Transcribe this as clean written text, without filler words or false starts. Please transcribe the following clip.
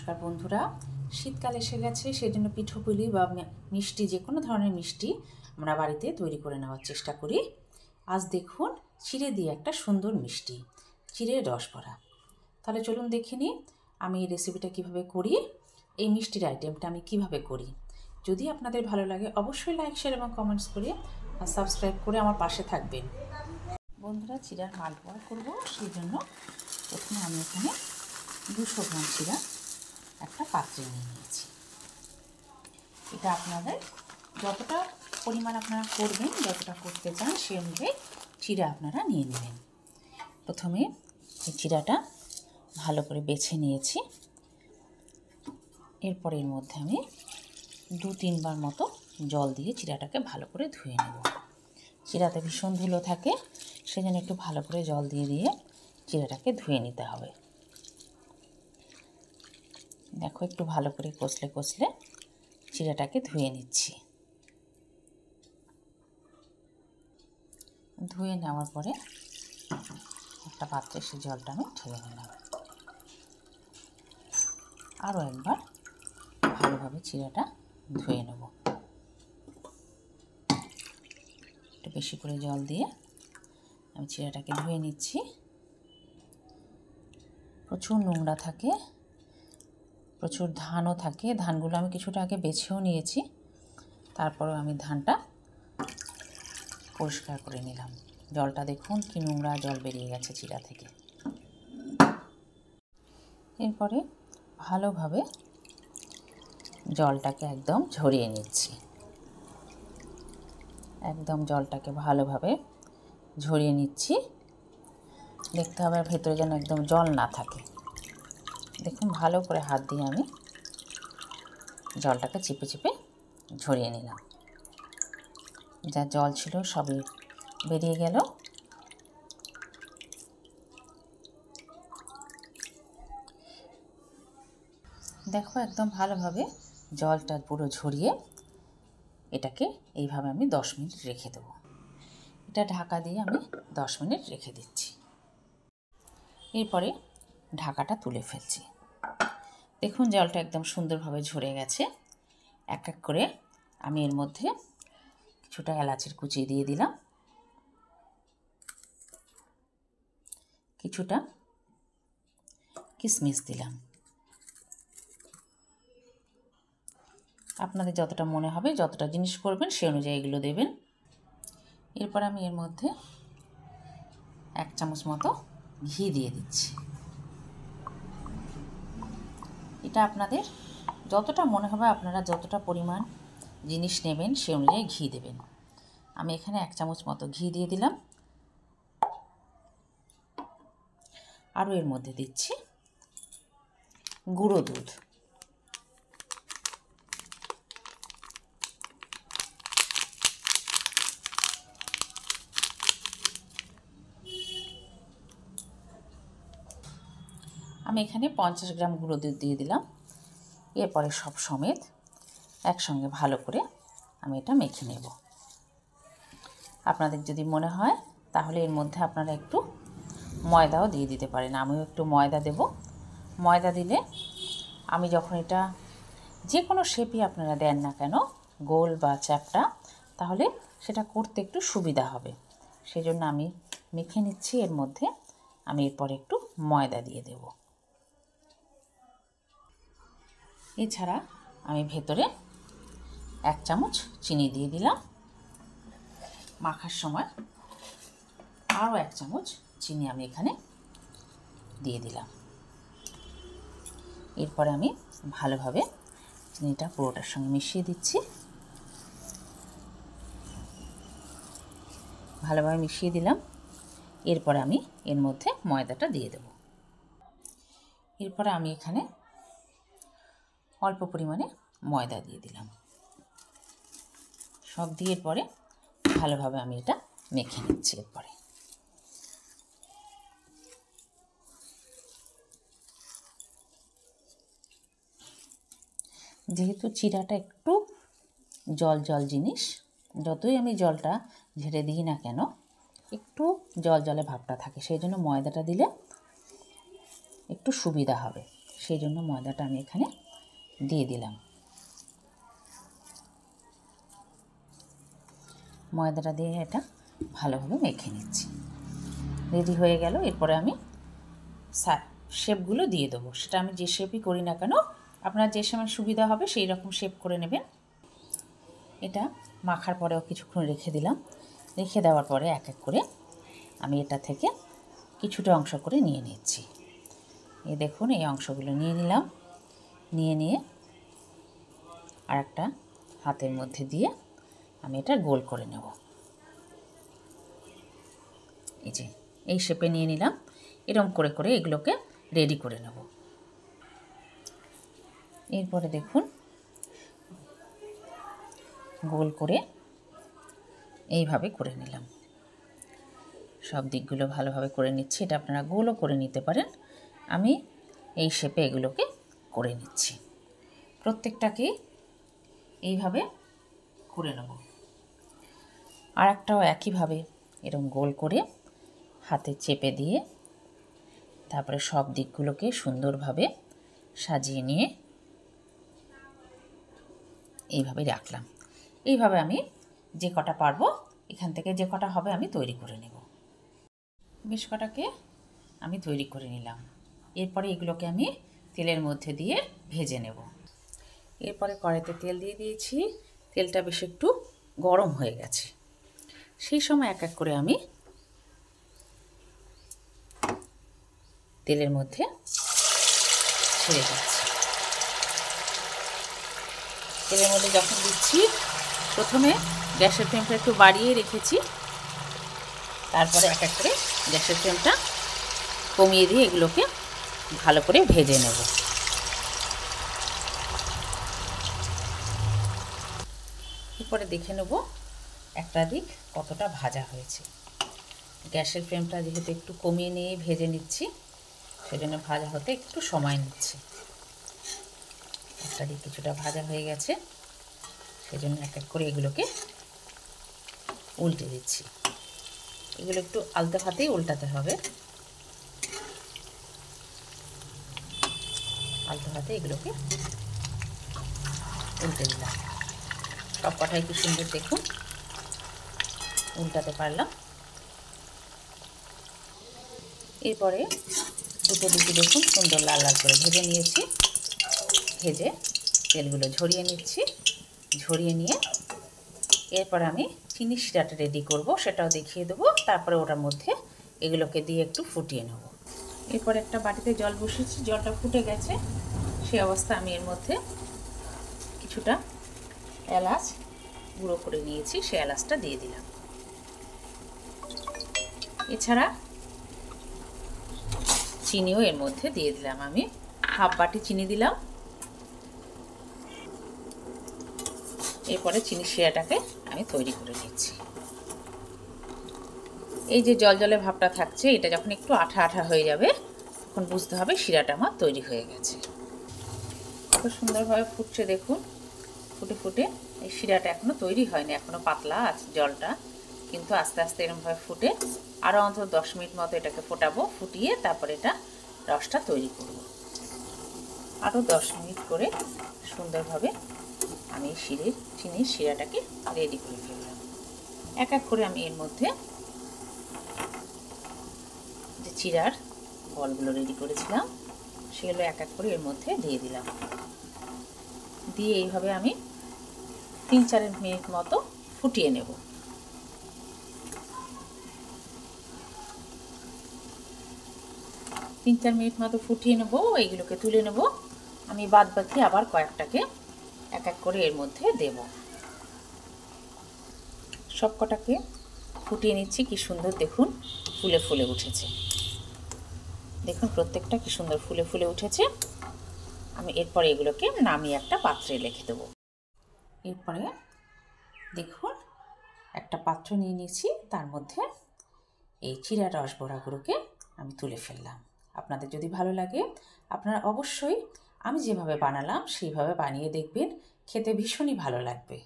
নমস্কার বন্ধুরা, শীতকাল এসে গেছে, সেজন্য পিঠেপুলি বা মিষ্টি যে কোনো ধরনের মিষ্টি আমরা বাড়িতে তৈরি করে নেওয়ার চেষ্টা করি। আজ দেখুন চিড়ে দিয়ে একটা সুন্দর মিষ্টি, চিড়ের রস ভরা। তাহলে চলুন দেখে নিই আমি এই রেসিপিটা কীভাবে করি, এই মিষ্টির আইটেমটা আমি কিভাবে করি। যদি আপনাদের ভালো লাগে অবশ্যই লাইক, শেয়ার এবং কমেন্টস করে আর সাবস্ক্রাইব করে আমার পাশে থাকবেন। বন্ধুরা, চিড়ার মালপোয়া করব, সেই জন্য প্রথমে আমি এখানে 200 গ্রাম চিড়া একটা পাত্রে নিয়ে নিয়েছি। এটা আপনাদের যতটা পরিমাণ আপনারা করবেন, যতটা করতে চান সেই অনুযায়ী চিড়া আপনারা নিয়ে নেবেন। প্রথমে এই চিড়াটা ভালো করে বেছে নিয়েছি। এরপর এর মধ্যে আমি 2-3 বার মতো জল দিয়ে চিড়াটাকে ভালো করে ধুয়ে নেব। চিড়াতে ভীষণ ধুলো থাকে, সেজন্য একটু ভালো করে জল দিয়ে দিয়ে চিড়াটাকে ধুয়ে নিতে হবে। দেখো, একটু ভালো করে কষলে কষলে চিড়াটাকে ধুয়ে নিচ্ছি। ধুয়ে নেওয়ার পরে একটা পাত্রে সে জলটা আমি ঢেলে নিলাম। আরও একবার ভালোভাবে চিড়াটা ধুয়ে নেব। একটু বেশি করে জল দিয়ে আমি চিড়াটাকে ধুয়ে নিচ্ছি। প্রচুর নোংরা থাকে, প্রচুর ধানও থাকে। ধানগুলো আমি কিছুটা আগে বেছেও নিয়েছি, তারপরেও আমি ধানটা পরিষ্কার করে নিলাম। জলটা দেখুন কি নোংরা জল বেরিয়ে গেছে চিড়া থেকে। এরপরে ভালোভাবে জলটাকে একদম ঝরিয়ে নিচ্ছি। একদম জলটাকে ভালোভাবে ঝরিয়ে নিচ্ছি। দেখতে হবে ভেতরে যেন একদম জল না থাকে। দেখুন, ভালো করে হাত দিয়ে আমি জলটাকে চিপে চিপে ঝরিয়ে নিলাম। যা জল ছিল সবই বেরিয়ে গেল। দেখো, একদম ভালোভাবে জলটা পুরো ঝরিয়ে এটাকে এইভাবে আমি 10 মিনিট রেখে দেবো। এটা ঢাকা দিয়ে আমি 10 মিনিট রেখে দিচ্ছি। এরপরে ঢাকাটা তুলে ফেলছি। দেখুন, জলটা একদম সুন্দরভাবে ঝরে গেছে। এক এক করে আমি এর মধ্যে কিছুটা এলাচের কুচি দিয়ে দিলাম, কিছুটা কিশমিশ দিলাম। আপনাদের যতটা মনে হবে, যতটা জিনিস করবেন সেই অনুযায়ী এগুলো দেবেন। এরপর আমি এর মধ্যে 1 চামচ মতো ঘি দিয়ে দিচ্ছি। এটা আপনাদের যতটা মনে হবে, আপনারা যতটা পরিমাণ জিনিস নেবেন সেই অনুযায়ী ঘি দেবেন। আমি এখানে 1 চামচ মতো ঘি দিয়ে দিলাম। আরও এর মধ্যে দিচ্ছি গুঁড়ো দুধ। আমি এখানে 50 গ্রাম গুঁড়ো দুধ দিয়ে দিলাম। এরপরে সব সমেত একসঙ্গে ভালো করে আমি এটা মেখে নেব। আপনাদের যদি মনে হয় তাহলে এর মধ্যে আপনারা একটু ময়দাও দিয়ে দিতে পারেন। আমিও একটু ময়দা দেব। ময়দা দিলে আমি যখন এটা যে কোনো শেপই আপনারা দেন না কেন, গোল বা চ্যাপ্টা, তাহলে সেটা করতে একটু সুবিধা হবে। সেজন্য আমি মেখে নিচ্ছি। এর মধ্যে আমি এরপর একটু ময়দা দিয়ে দেব। এছাড়া আমি ভেতরে 1 চামচ চিনি দিয়ে দিলাম। মাখার সময় আরও 1 চামচ চিনি আমি এখানে দিয়ে দিলাম। এরপরে আমি ভালোভাবে চিনিটা পুরোটার সঙ্গে মিশিয়ে দিচ্ছি। ভালোভাবে মিশিয়ে দিলাম। এরপরে আমি এর মধ্যে ময়দাটা দিয়ে দেব। এরপরে আমি এখানে অল্প পরিমাণে ময়দা দিয়ে দিলাম। সব দিয়ে পরে ভালোভাবে আমি এটা মেখে নিচ্ছি। এরপরে যেহেতু চিড়াটা একটু জল জল জিনিস, যতই আমি জলটা ঝেড়ে দিই না কেন, একটু জল জলে ভাবটা থাকে। সেই জন্য ময়দাটা দিলে একটু সুবিধা হবে। সেই জন্য ময়দাটা আমি এখানে দিয়ে দিলাম। ময়দাটা দিয়ে এটা ভালোভাবে মেখে নিচ্ছি। রেডি হয়ে গেল। এরপরে আমি শেপগুলো দিয়ে দেবো। সেটা আমি যে শেপই করি না কেন, আপনার যে সময় সুবিধা হবে সেই রকম শেপ করে নেবেন। এটা মাখার পরেও কিছুক্ষণ রেখে দিলাম। রেখে দেওয়ার পরে এক এক করে আমি এটা থেকে কিছুটা অংশ করে নিয়ে নিচ্ছি। এই দেখুন, এই অংশগুলো নিয়ে নিলাম। নিয়ে আর একটা হাতের মধ্যে দিয়ে আমি এটা গোল করে নেব। এই যে এই শেপে নিয়ে নিলাম। এরকম করে করে এগুলোকে রেডি করে নেব। এরপরে দেখুন, গোল করে এইভাবে করে নিলাম। সব দিকগুলো ভালোভাবে করে নিচ্ছি। এটা আপনারা গোলও করে নিতে পারেন। আমি এই শেপে এগুলোকে করে নিচ্ছি। প্রত্যেকটাকে এইভাবে করে নেব। আর একটাও একইভাবে এরকম গোল করে হাতে চেপে দিয়ে তারপরে সব দিকগুলোকে সুন্দরভাবে সাজিয়ে নিয়ে এইভাবে রাখলাম। এইভাবে আমি যে কটা পারবো এখান থেকে যে কটা হবে আমি তৈরি করে নেব। বেশ কটাকে আমি তৈরি করে নিলাম। এরপরে এগুলোকে আমি তেলের মধ্যে দিয়ে ভেজে নেব। এরপরে কড়াইতে তেল দিয়ে দিয়েছি। তেলটা বেশ একটু গরম হয়ে গেছে। সেই সময় এক এক করে আমি তেলের মধ্যে ছেড়ে দিচ্ছি। তেলের মধ্যে যখন দিচ্ছি, প্রথমে গ্যাসের ফ্লেমটা একটু বাড়িয়ে রেখেছি। তারপরে এক এক করে গ্যাসের ফ্লেমটা কমিয়ে দিয়ে এগুলোকে ভালো করে ভেজে নেব। এরপরে দেখে নেব একটা দিক কতটা ভাজা হয়েছে। গ্যাসের ফ্লেমটা যেহেতু একটু কমিয়ে নিয়ে ভেজে নিচ্ছি, সেজন্য ভাজা হতে একটু সময় নিচ্ছে। একটা দিক কিছুটা ভাজা হয়ে গেছে, সেজন্য এক এক করে এগুলোকে উল্টে দিচ্ছি। এগুলো একটু আলতো হাতেই উল্টাতে হবে। আলতো হাতে এগুলোকে উল্টে দিলাম। সব কটাই কি সুন্দর দেখুন উল্টাতে পারলাম। এরপরে দুটো দিকে দেখুন সুন্দর লাল লাল করে ভেজে নিয়েছি। ভেজে তেলগুলো ঝরিয়ে নিচ্ছি। ঝরিয়ে নিয়ে এরপর আমি চিনি শিরাটা রেডি করব, সেটাও দেখিয়ে দেবো। তারপরে ওটার মধ্যে এগুলোকে দিয়ে একটু ফুটিয়ে নেব। এরপর একটা বাটিতে জল বসিয়েছি, জলটা ফুটে গেছে। সেই অবস্থা আমি এর মধ্যে কিছুটা এলাচ গুঁড়ো করে নিয়েছি, সেই এলাচটা দিয়ে দিলাম। এছাড়া চিনিও এর মধ্যে দিয়ে দিলাম। আমি হাফ বাটি চিনি দিলাম। এরপরে চিনি শিরাটাকে আমি তৈরি করে নিচ্ছি। এই যে জল জলে ভাবটা থাকছে, এটা যখন একটু আঠা আঠা হয়ে যাবে তখন বুঝতে হবে শিরাটা আমার তৈরি হয়ে গেছে। খুব সুন্দরভাবে ফুটছে দেখুন। ফুটে ফুটে এই শিরাটা এখনও তৈরি হয়নি, এখনও পাতলা আছে জলটা, কিন্তু আস্তে আস্তে এরকমভাবে ফুটে আরও অন্তত 10 মিনিট মতো এটাকে ফোটাবো। ফুটিয়ে তারপরে এটা রসটা তৈরি করব। আরও 10 মিনিট করে সুন্দরভাবে আমি চিনির শিরাটাকে রেডি করে ফেললাম। এক এক করে আমি এর মধ্যে যে চিড়ার বলগুলো রেডি করেছিলাম সেগুলো এক এক করে এর মধ্যে দিয়ে দিলাম। দিয়ে এইভাবে আমি 3-4 মিনিট মতো ফুটিয়ে নেব। তিন চার মিনিট মতো ফুটিয়ে নেব। এইগুলোকে তুলে নেব। আমি বাদ বাকি আবার কয়েকটাকে এক এক করে এর মধ্যে দেব। সব কটাকে ফুটিয়ে নিচ্ছি। কি সুন্দর দেখুন ফুলে ফুলে উঠেছে। দেখুন প্রত্যেকটা কি সুন্দর ফুলে ফুলে উঠেছে। আমি এরপরে এগুলোকে নামিয়ে একটা পাত্রে রেখে দেবো। এরপরে দেখুন একটা পাত্র নিয়ে নিয়েছি, তার মধ্যে এই চিড়া রস বড়াগুলোকে আমি তুলে ফেললাম। আপনাদের যদি ভালো লাগে আপনারা অবশ্যই আমি যেভাবে বানালাম সেইভাবে বানিয়ে দেখবেন, খেতে ভীষণই ভালো লাগবে।